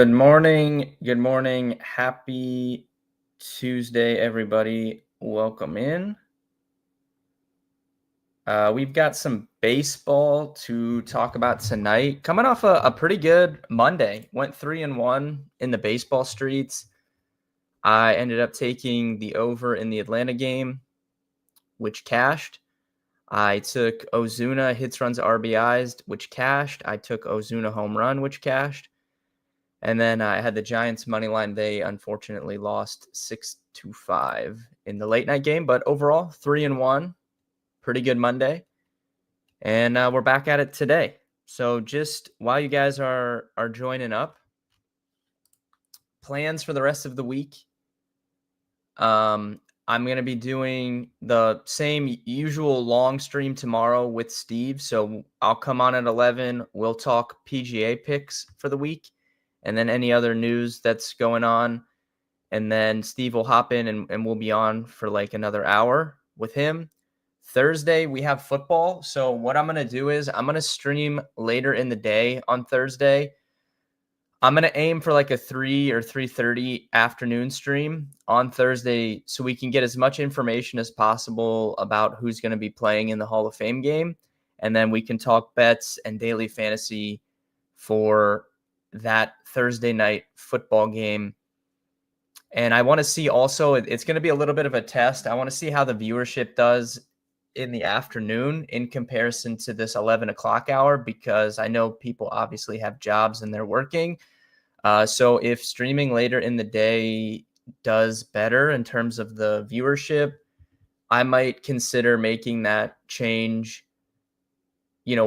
Good morning. Good morning. Happy Tuesday, everybody. Welcome in. We've got some baseball to talk about tonight. Coming off a pretty good Monday. Went 3-1 in the baseball streets. I ended up taking the over in the Atlanta game, which cashed. I took Ozuna hits, runs, RBIs, which cashed. I took Ozuna home run, which cashed. And then I had the Giants money line. They unfortunately lost 6-5 in the late night game, but overall 3-1, pretty good Monday. And we're back at it today. So just while you guys are joining up, plans for the rest of the week. I'm going to be doing the same usual long stream tomorrow with Steve. So I'll come on at 11. We'll talk PGA picks for the week, and then any other news that's going on. And then Steve will hop in and we'll be on for like another hour with him. Thursday, we have football. So what I'm going to do is I'm going to stream later in the day on Thursday. I'm going to aim for like a 3 or 3:30 afternoon stream on Thursday so we can get as much information as possible about who's going to be playing in the Hall of Fame game. And then we can talk bets and daily fantasy for that Thursday night football game. And I want to see also, it's going to be a little bit of a test. I want to see how the viewership does in the afternoon in comparison to this 11 o'clock hour, because I know people obviously have jobs and they're working. So if streaming later in the day does better in terms of the viewership, I might consider making that change,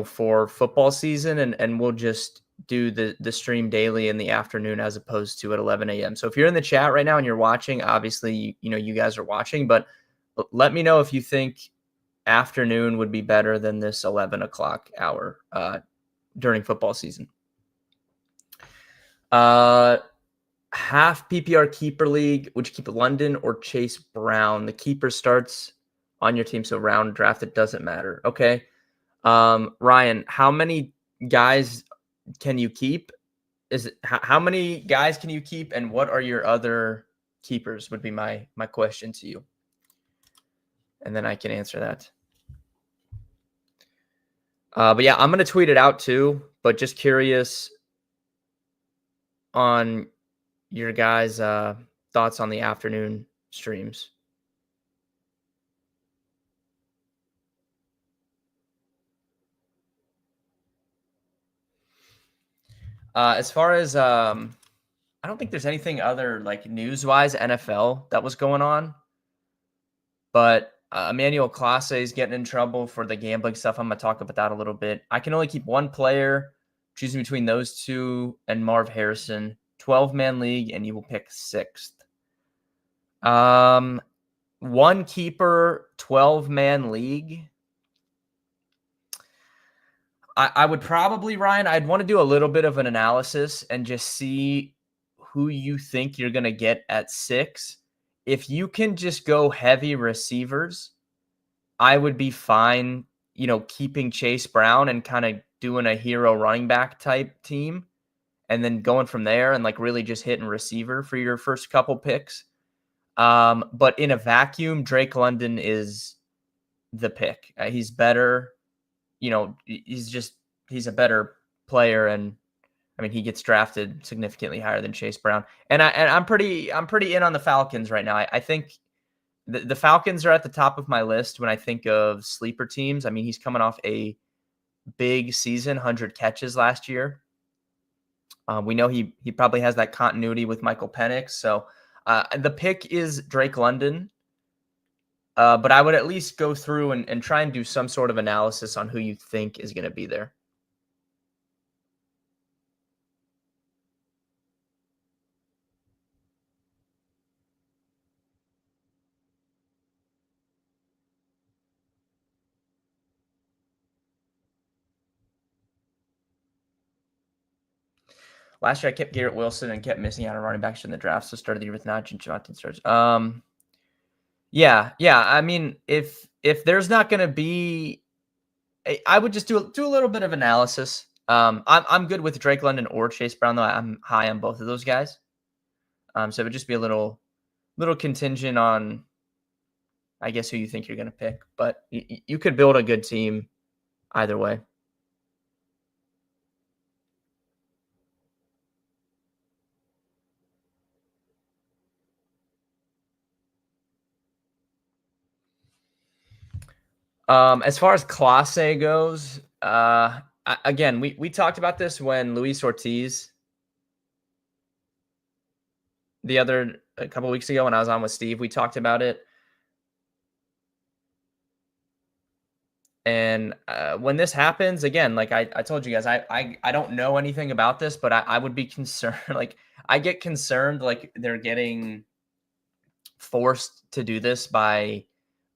for football season, and we'll just do the stream daily in the afternoon as opposed to at 11 a.m. So if you're in the chat right now and you're watching, obviously, you guys are watching, but let me know if you think afternoon would be better than this 11 o'clock hour during football season. Half PPR keeper league, would you keep London or Chase Brown? The keeper starts on your team, so round draft, it doesn't matter. Okay. Ryan, how many guys can you keep? How many guys can you keep, and what are your other keepers would be my question to you. And then I can answer that. But yeah, I'm going to tweet it out too, but just curious on your guys' thoughts on the afternoon streams. As far as I don't think there's anything other like news-wise NFL that was going on, but Emmanuel Clase is getting in trouble for the gambling stuff. I'm going to talk about that a little bit. I can only keep one player, choosing between those two and Marv Harrison. 12-man league, and you will pick sixth. One keeper, 12-man league. I would probably, Ryan, I'd want to do a little bit of an analysis and just see who you think you're going to get at 6. If you can just go heavy receivers, I would be fine, keeping Chase Brown and kind of doing a hero running back type team and then going from there and like really just hitting receiver for your first couple picks. But in a vacuum, Drake London is the pick. He's better. He's a better player, and I mean he gets drafted significantly higher than Chase Brown. And I'm pretty in on the Falcons right now. I think the Falcons are at the top of my list when I think of sleeper teams. I mean, he's coming off a big season, 100 catches last year. We know he probably has that continuity with Michael Penix. So the pick is Drake London. But I would at least go through and try and do some sort of analysis on who you think is going to be there. Last year, I kept Garrett Wilson and kept missing out on running backs in the draft. So started the year with Najee and Jonathan starts. Yeah. I mean, if there's not going to be, I would just do a little bit of analysis I'm good with Drake London or Chase Brown though. I'm high on both of those guys. So it would just be a little contingent on, I guess, who you think you're going to pick. But you could build a good team either way. As far as Class A goes, again, we talked about this when Luis Ortiz a couple weeks ago when I was on with Steve. We talked about it. And when this happens, again, like I told you guys, I don't know anything about this, but I would be concerned. Like I get concerned, like they're getting forced to do this by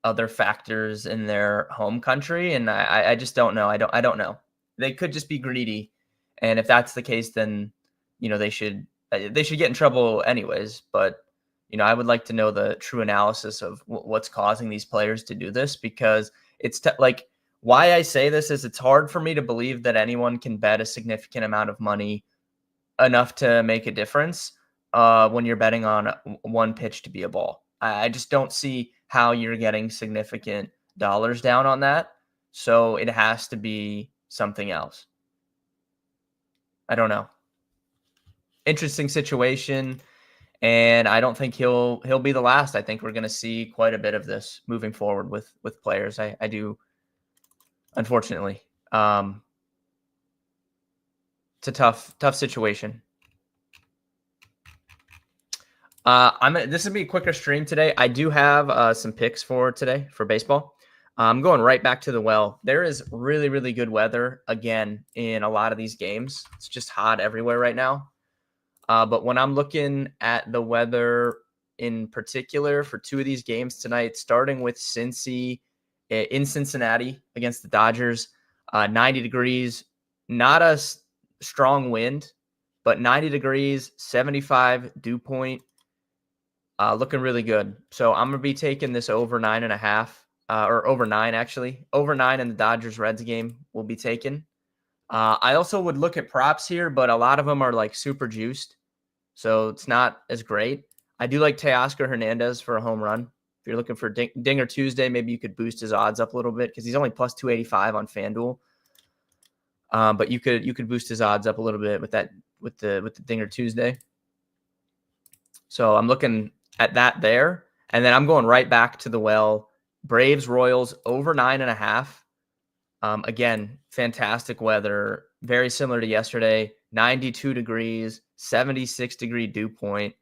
other factors in their home country, and I just don't know. I don't know. They could just be greedy, and if that's the case, then they should get in trouble anyways. But I would like to know the true analysis of what's causing these players to do this, because it's like why I say this is it's hard for me to believe that anyone can bet a significant amount of money enough to make a difference when you're betting on one pitch to be a ball. I just don't see how you're getting significant dollars down on that. So it has to be something else. I don't know. Interesting situation, and I don't think he'll be the last. I think we're going to see quite a bit of this moving forward with players. I do, unfortunately. It's a tough situation. This will be a quicker stream today. I do have some picks for today for baseball. I'm going right back to the well. There is really, really good weather again in a lot of these games. It's just hot everywhere right now. But when I'm looking at the weather in particular for two of these games tonight, starting with Cincy in Cincinnati against the Dodgers, 90 degrees, not a strong wind, but 90 degrees, 75 dew point. Looking really good. So I'm going to be taking this over 9.5, or over 9, actually. Over 9 in the Dodgers-Reds game will be taken. I also would look at props here, but a lot of them are like super juiced, so it's not as great. I do like Teoscar Hernandez for a home run. If you're looking for Dinger Tuesday, maybe you could boost his odds up a little bit because he's only plus 285 on FanDuel. But you could boost his odds up a little bit with the Dinger Tuesday. So I'm looking at that there, and then I'm going right back to the well. Braves Royals over 9.5. Again, fantastic weather, very similar to yesterday. 92 degrees, 76 degree dew point.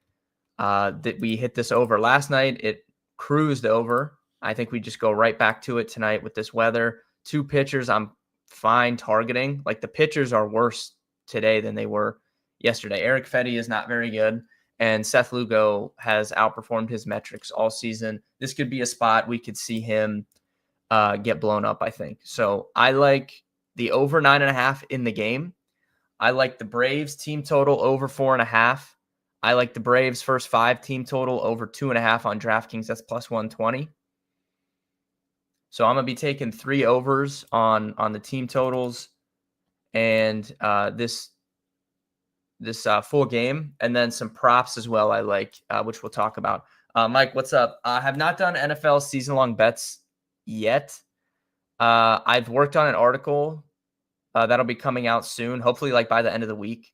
That we hit this over last night. It cruised over. I think we just go right back to it tonight with this weather. Two pitchers I'm fine targeting. Like the pitchers are worse today than they were yesterday. Eric Fetty is not very good, and Seth Lugo has outperformed his metrics all season. This could be a spot we could see him get blown up, I think. So I like the over 9.5 in the game. I like the Braves team total over 4.5. I like the Braves first 5 team total over 2.5 on DraftKings. That's plus 120. So I'm gonna be taking 3 overs on the team totals and this full game, and then some props as well. I like, which we'll talk about. Mike, what's up? I have not done NFL season-long bets yet. I've worked on an article that'll be coming out soon, hopefully like by the end of the week.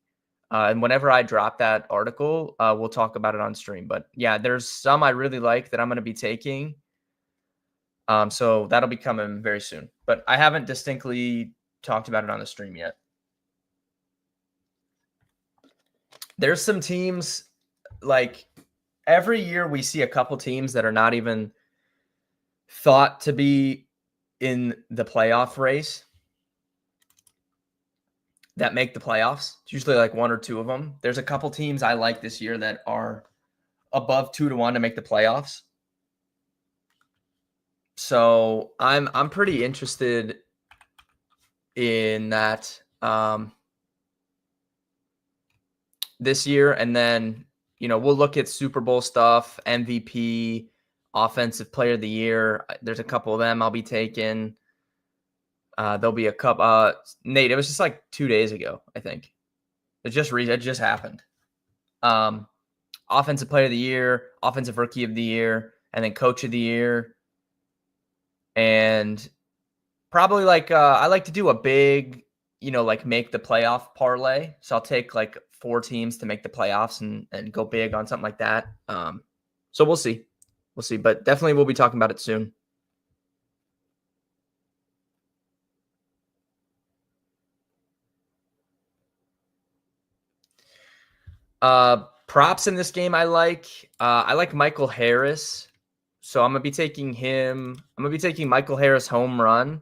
And whenever I drop that article, we'll talk about it on stream. But yeah, there's some I really like that I'm going to be taking. So that'll be coming very soon. But I haven't distinctly talked about it on the stream yet. There's some teams, like every year we see a couple teams that are not even thought to be in the playoff race that make the playoffs. It's usually like 1 or 2 of them. There's a couple teams I like this year that are above 2-1 to make the playoffs. So I'm pretty interested in that this year. And then, we'll look at Super Bowl stuff, MVP, Offensive Player of the Year. There's a couple of them I'll be taking. There'll be a cup. Nate, it was just like 2 days ago, I think. It just happened. Offensive player of the year, offensive rookie of the year, and then coach of the year. And probably like I like to do a big, like make the playoff parlay. So I'll take like 4 teams to make the playoffs and go big on something like that. So we'll see. We'll see. But definitely we'll be talking about it soon. Props in this game I like. I like Michael Harris. So I'm gonna be taking him. I'm gonna be taking Michael Harris home run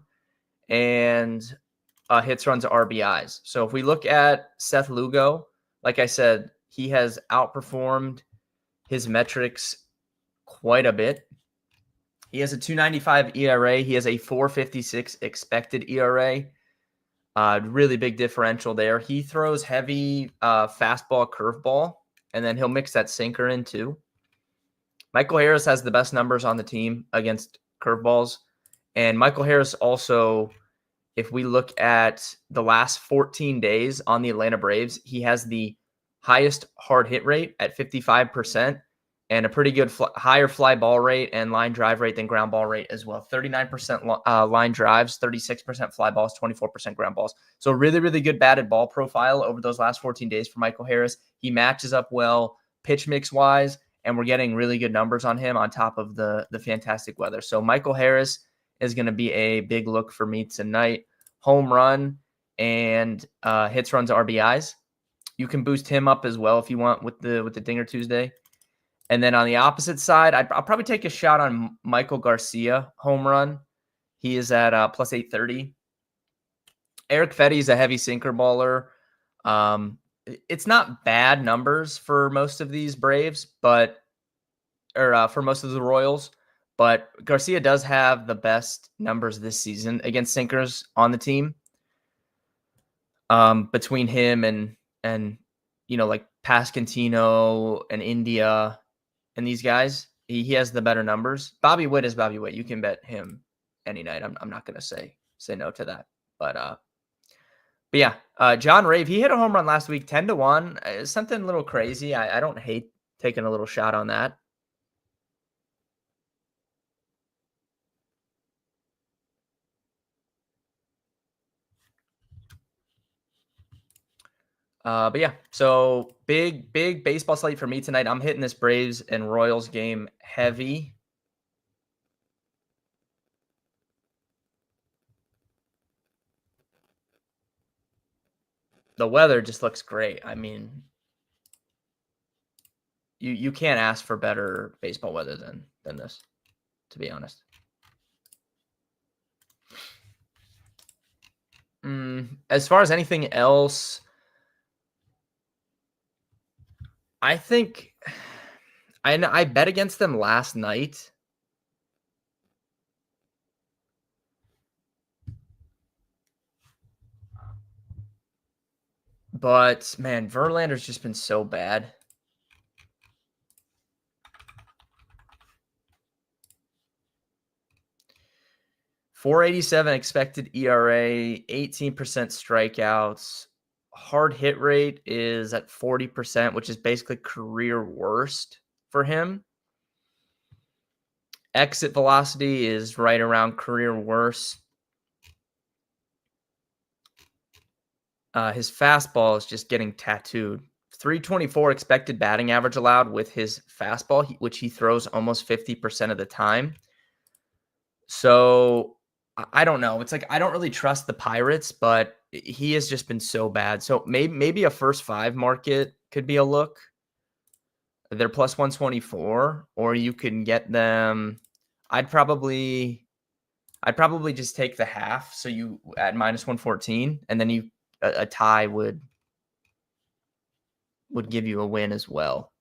and hits, runs, RBIs. So if we look at Seth Lugo, like I said, he has outperformed his metrics quite a bit. He has a 2.95 ERA. He has a 4.56 expected ERA. Really big differential there. He throws heavy fastball, curveball, and then he'll mix that sinker in too. Michael Harris has the best numbers on the team against curveballs. And Michael Harris also, if we look at the last 14 days on the Atlanta Braves, he has the highest hard hit rate at 55% and a pretty good higher fly ball rate and line drive rate than ground ball rate as well. 39% line drives, 36% fly balls, 24% ground balls. So really, really good batted ball profile over those last 14 days for Michael Harris. He matches up well pitch mix wise, and we're getting really good numbers on him on top of the fantastic weather. So Michael Harris is going to be a big look for me tonight. Home run and hits, runs, RBIs. You can boost him up as well if you want with the Dinger Tuesday. And then on the opposite side, I'll probably take a shot on Michael Garcia home run. He is at plus 830. Eric Fetty is a heavy sinker baller. It's not bad numbers for most of these Braves, or for most of the Royals. But Garcia does have the best numbers this season against sinkers on the team. Between him and like Pascantino and India and these guys, he has the better numbers. Bobby Witt is Bobby Witt. You can bet him any night. I'm not gonna say no to that. But yeah, John Rave, he hit a home run last week, 10-1. Something a little crazy. I don't hate taking a little shot on that. But yeah, so big baseball slate for me tonight. I'm hitting this Braves and Royals game heavy. The weather just looks great. I mean, you can't ask for better baseball weather than this, to be honest. As far as anything else, I think I bet against them last night. But man, Verlander's just been so bad. .487 expected ERA, 18% strikeouts. Hard hit rate is at 40%, which is basically career worst for him. Exit velocity is right around career worst. His fastball is just getting tattooed. 324 expected batting average allowed with his fastball, which he throws almost 50% of the time. So I don't know. It's like I don't really trust the Pirates, but he has just been so bad. So maybe a first 5 market could be a look. They're plus 124, or you can get them. I'd probably just take the half. So you at minus 114, and then a tie would give you a win as well.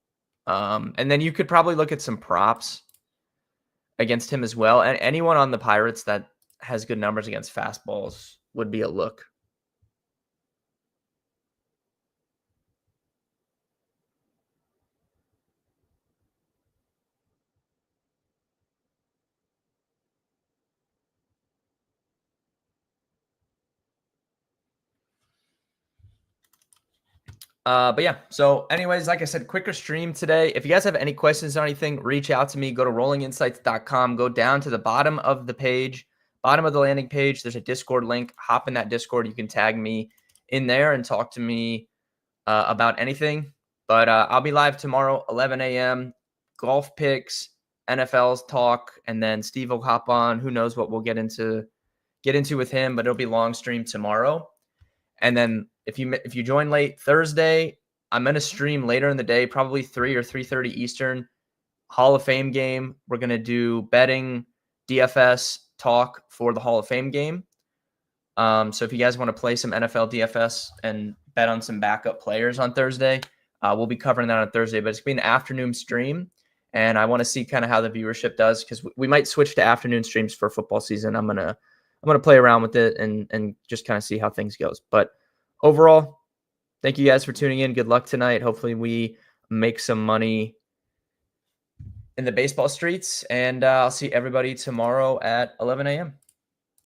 And then you could probably look at some props against him as well. And anyone on the Pirates that has good numbers against fastballs would be a look. But yeah, so anyways, like I said, quicker stream today. If you guys have any questions or anything, reach out to me. Go to rollinginsights.com. Go down to the bottom of the page, bottom of the landing page. There's a Discord link. Hop in that Discord. You can tag me in there and talk to me about anything. But I'll be live tomorrow, 11 a.m. Golf picks, NFL's talk, and then Steve will hop on. Who knows what we'll get into with him, but it'll be long stream tomorrow. And then if you join late Thursday, I'm going to stream later in the day, probably 3 or 3:30 Eastern, Hall of Fame game. We're going to do betting DFS talk for the Hall of Fame game. So if you guys want to play some NFL DFS and bet on some backup players on Thursday, we'll be covering that on Thursday, but it's going to be an afternoon stream. And I want to see kind of how the viewership does, because we might switch to afternoon streams for football season. I'm gonna play around with it and just kind of see how things goes. But overall, thank you guys for tuning in. Good luck tonight. Hopefully we make some money in the baseball streets, and I'll see everybody tomorrow at 11 a.m.